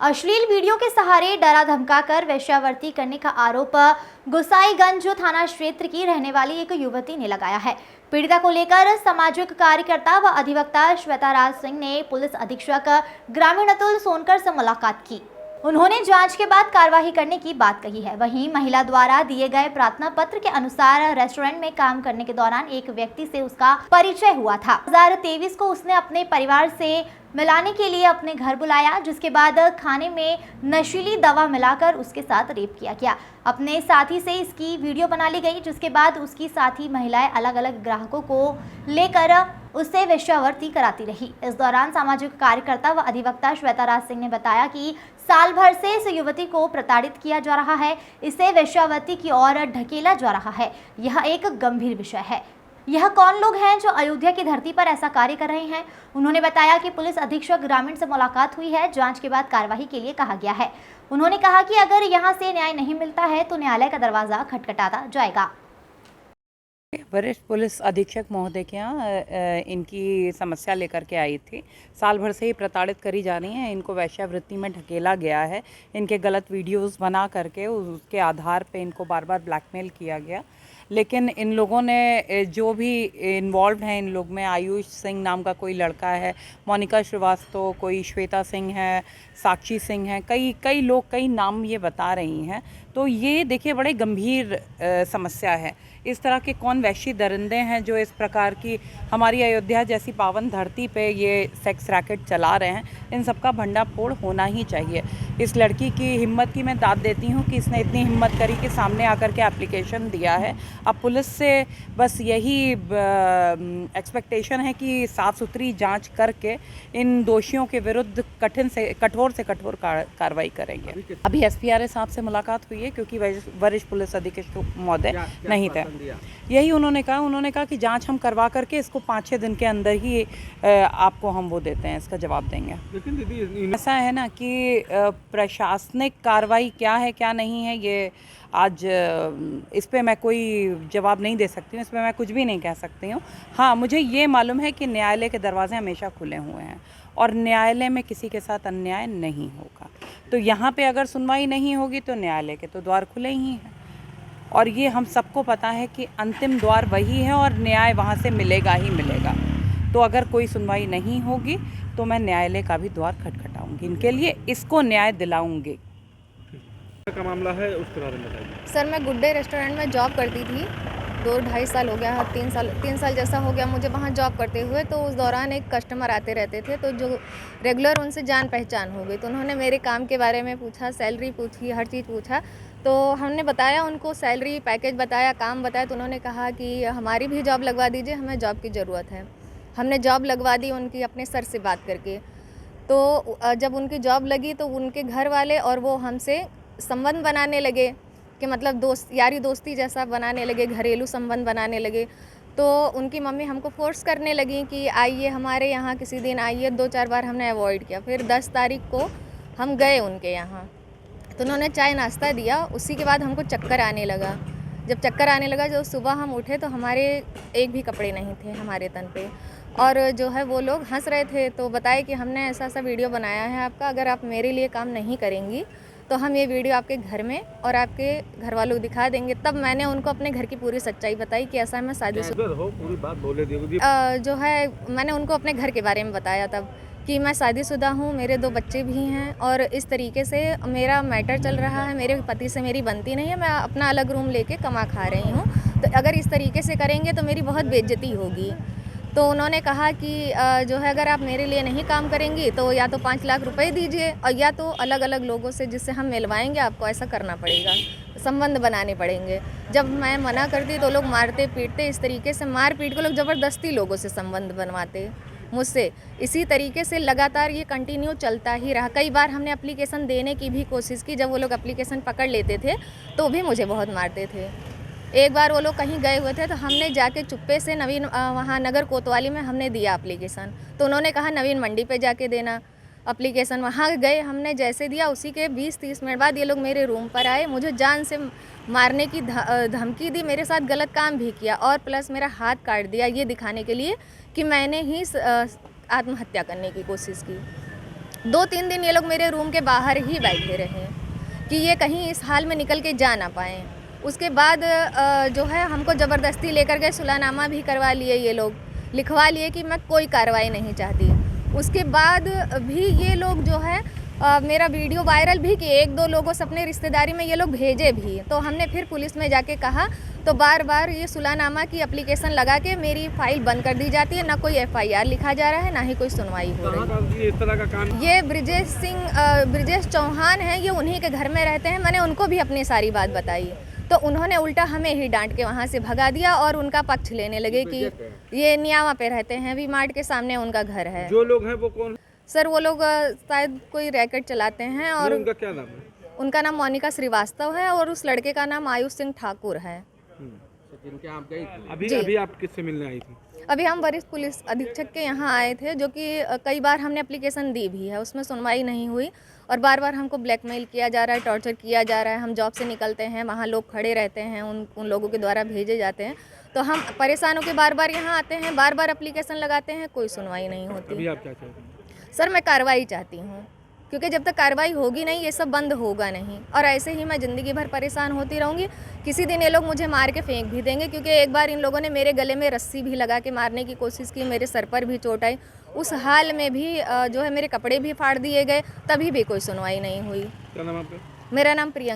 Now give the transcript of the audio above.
अश्लील वीडियो के सहारे डरा धमकाकर वेश्यावृत्ति करने का आरोप गोसाईगंज थाना क्षेत्र की रहने वाली एक युवती ने लगाया है। पीड़िता को लेकर सामाजिक कार्यकर्ता व अधिवक्ता श्वेता राज सिंह ने पुलिस अधीक्षक ग्रामीण अतुल सोनकर से मुलाकात की। उन्होंने जांच के बाद कार्रवाई करने की बात कही है। वहीं महिला द्वारा दिए गए प्रार्थना पत्र के अनुसार रेस्टोरेंट में काम करने के दौरान एक व्यक्ति से उसका परिचय हुआ था। 2023 को उसने अपने परिवार से मिलाने के लिए अपने घर बुलाया, जिसके बाद खाने में नशीली दवा मिलाकर उसके साथ रेप किया गया। अपने साथी से इसकी वीडियो बना ली गई, जिसके बाद उसकी साथी महिलाएं अलग अलग ग्राहकों को लेकर उससे वेश्यावृत्ति कराती रही। इस दौरान सामाजिक कार्यकर्ता व अधिवक्ता श्वेता राज सिंह ने बताया कि साल भर से इस युवती को प्रताड़ित किया जा रहा है, इसे वेश्यावृत्ति की ओर ढकेला जा रहा है। यह एक गंभीर विषय है। यह कौन लोग हैं जो अयोध्या की धरती पर ऐसा कार्य कर रहे हैं? उन्होंने बताया कि पुलिस अधीक्षक ग्रामीण से मुलाकात हुई है, जांच के बाद कार्यवाही के लिए कहा गया है। उन्होंने कहा कि अगर यहां से न्याय नहीं मिलता है तो न्यायालय का दरवाजा खटखटाता जाएगा। वरिष्ठ पुलिस अधीक्षक महोदय के यहाँ इनकी समस्या लेकर के आई थी। साल भर से ही प्रताड़ित करी जा रही हैं, इनको वेश्यावृत्ति में ढकेला गया है। इनके गलत वीडियोस बना करके उसके आधार पे इनको बार बार ब्लैकमेल किया गया। लेकिन इन लोगों ने जो भी इन्वॉल्व हैं, इन लोग में आयुष सिंह नाम का कोई लड़का है, मोनिका श्रीवास्तव, कोई श्वेता सिंह है, साक्षी सिंह है, कई लोग कई नाम ये बता रही हैं। तो ये देखिए बड़े गंभीर समस्या है। इस तरह के कौन वैश्य दरिंदे हैं जो इस प्रकार की हमारी अयोध्या जैसी पावन धरती पे ये सेक्स रैकेट चला रहे हैं? इन सबका भंडाफोड़ होना ही चाहिए। इस लड़की की हिम्मत की मैं दाद देती हूँ कि इसने इतनी हिम्मत करी कि सामने आकर के एप्लीकेशन दिया है। अब पुलिस से बस यही एक्सपेक्टेशन है कि साफ़ सुथरी जांच करके इन दोषियों के विरुद्ध कठोर से कठोर कार्रवाई करेंगे। अभी SPRA साहब से मुलाकात हुई है क्योंकि वरिष्ठ पुलिस अधीक्षक महोदय नहीं थे। यही उन्होंने कहा कि जांच हम करवा करके इसको 5-6 दिन के अंदर ही आपको हम वो देते हैं, इसका जवाब देंगे। लेकिन दीदी ऐसा है ना कि प्रशासनिक कार्रवाई क्या है क्या नहीं है, ये आज इस पे मैं कोई जवाब नहीं दे सकती हूँ, इस पे मैं कुछ भी नहीं कह सकती हूँ। हाँ, मुझे ये मालूम है कि न्यायालय के दरवाजे हमेशा खुले हुए हैं और न्यायालय में किसी के साथ अन्याय नहीं होगा। तो यहाँ पे अगर सुनवाई नहीं होगी तो न्यायालय के तो द्वार खुले ही हैं और ये हम सबको पता है कि अंतिम द्वार वही है और न्याय वहाँ से मिलेगा ही मिलेगा। तो अगर कोई सुनवाई नहीं होगी तो मैं न्यायालय का भी द्वार खटखटाऊंगी, इनके लिए इसको न्याय दिलाऊंगी। का मामला है उसके बारे में बताइए। सर, मैं गुड डे रेस्टोरेंट में जॉब करती थी। 2-2.5 साल हो गया, 3 साल जैसा हो गया मुझे वहाँ जॉब करते हुए। तो उस दौरान एक कस्टमर आते रहते थे, तो जो रेगुलर उनसे जान पहचान हो गई। तो उन्होंने मेरे काम के बारे में पूछा, सैलरी पूछी, हर चीज़ पूछा। तो हमने बताया उनको, सैलरी पैकेज बताया, काम बताया। तो उन्होंने कहा कि हमारी भी जॉब लगवा दीजिए, हमें जॉब की ज़रूरत है। हमने जॉब लगवा दी उनकी अपने सर से बात करके। तो जब उनकी जॉब लगी तो उनके घर वाले और वो हमसे संबंध बनाने लगे कि मतलब यारी दोस्ती जैसा बनाने लगे, घरेलू संबंध बनाने लगे। तो उनकी मम्मी हमको फोर्स करने लगी कि आइए हमारे यहाँ किसी दिन आइए। 2-4 बार हमने अवॉइड किया। फिर 10 तारीख को हम गए उनके यहाँ, तो उन्होंने चाय नाश्ता दिया। उसी के बाद हमको चक्कर आने लगा। जब चक्कर आने लगा, जब सुबह हम उठे तो हमारे एक भी कपड़े नहीं थे हमारे तन पे। और जो है वो लोग हंस रहे थे। तो बताए कि हमने ऐसा वीडियो बनाया है आपका, अगर आप मेरे लिए काम नहीं करेंगी तो हम ये वीडियो आपके घर में और आपके घर वालों को दिखा देंगे। तब मैंने उनको अपने घर की पूरी सच्चाई बताई कि ऐसा मैं शादीशुदा पूरी बात बोले जो है मैंने उनको अपने घर के बारे में बताया तब कि मैं शादीशुदा हूँ, मेरे 2 बच्चे भी हैं और इस तरीके से मेरा मैटर चल रहा है। मेरे पति से मेरी बनती नहीं है, मैं अपना अलग रूम लेके कमा खा रही हूँ। तो अगर इस तरीके से करेंगे तो मेरी बहुत बेइज्जती होगी। तो उन्होंने कहा कि जो है अगर आप मेरे लिए नहीं काम करेंगी तो या तो 5 लाख रुपए दीजिए और या तो अलग अलग लोगों से जिससे हम मिलवाएंगे आपको ऐसा करना पड़ेगा, संबंध बनाने पड़ेंगे। जब मैं मना करती तो लोग मारते पीटते, इस तरीके से मार पीट के लोग ज़बरदस्ती लोगों से संबंध बनवाते मुझसे। इसी तरीके से लगातार ये कंटिन्यू चलता ही रहा। कई बार हमने एप्लीकेशन देने की भी कोशिश की, जब वो लोग एप्लीकेशन पकड़ लेते थे तो भी मुझे बहुत मारते थे। एक बार वो लोग कहीं गए हुए थे तो हमने जाके चुप्पे से नवीन वहाँ नगर कोतवाली में हमने दिया एप्लीकेशन। तो उन्होंने कहा नवीन मंडी पे जाके देना एप्लीकेशन। वहाँ गए, हमने जैसे दिया उसी के 20-30 मिनट बाद ये लोग मेरे रूम पर आए, मुझे जान से मारने की धमकी दी, मेरे साथ गलत काम भी किया और प्लस मेरा हाथ काट दिया, ये दिखाने के लिए कि मैंने ही आत्महत्या करने की कोशिश की। 2-3 दिन ये लोग मेरे रूम के बाहर ही बैठे रहे कि ये कहीं इस हाल में निकल के जा ना पाएँ। उसके बाद जो है हमको ज़बरदस्ती लेकर गए, सुलहनामा भी करवा लिए, ये लोग लिखवा लिए कि मैं कोई कार्रवाई नहीं चाहती। उसके बाद भी ये लोग जो है मेरा वीडियो वायरल भी किए, 1-2 लोगों से अपने रिश्तेदारी में ये लोग भेजे भी। तो हमने फिर पुलिस में जाके कहा तो बार बार ये सुलहनामा की एप्लीकेशन लगा के मेरी फाइल बंद कर दी जाती है, ना कोई FIR लिखा जा रहा है, ना ही कोई सुनवाई हो रही है। कहाँ का इस तरह का काम? ये ब्रिजेश चौहान हैं, ये उन्हीं के घर में रहते हैं। मैंने उनको भी अपनी सारी बात बताई तो उन्होंने उल्टा हमें ही डांट के वहाँ से भगा दिया और उनका पक्ष लेने लगे कि ये नियावा पे रहते हैं, वी मार्ट के सामने उनका घर है। जो लोग हैं वो कौन? सर वो लोग शायद कोई रैकेट चलाते हैं और उनका क्या नाम है? उनका नाम मोनिका श्रीवास्तव है और उस लड़के का नाम आयुष सिंह ठाकुर है। अभी आप किससे मिलने आई थी? अभी हम वरिष्ठ पुलिस अधीक्षक के यहाँ आए थे, जो कि कई बार हमने एप्लीकेशन दी भी है, उसमें सुनवाई नहीं हुई और बार बार हमको ब्लैकमेल किया जा रहा है, टॉर्चर किया जा रहा है। हम जॉब से निकलते हैं, वहाँ लोग खड़े रहते हैं, उन लोगों के द्वारा भेजे जाते हैं, तो हम परेशान होकर बार बार यहाँ आते हैं, बार बार एप्लीकेशन लगाते हैं, कोई सुनवाई नहीं होती। अभी आप क्या चाहते हैं? सर मैं कार्रवाई चाहती हूँ, क्योंकि जब तक कार्रवाई होगी नहीं ये सब बंद होगा नहीं और ऐसे ही मैं ज़िंदगी भर परेशान होती रहूँगी। किसी दिन ये लोग मुझे मार के फेंक भी देंगे, क्योंकि एक बार इन लोगों ने मेरे गले में रस्सी भी लगा के मारने की कोशिश की, मेरे सर पर भी चोट आई। उस हाल में भी जो है मेरे कपड़े भी फाड़ दिए गए, तभी भी कोई सुनवाई नहीं हुई। क्या नाम आपका? मेरा नाम प्रियंका।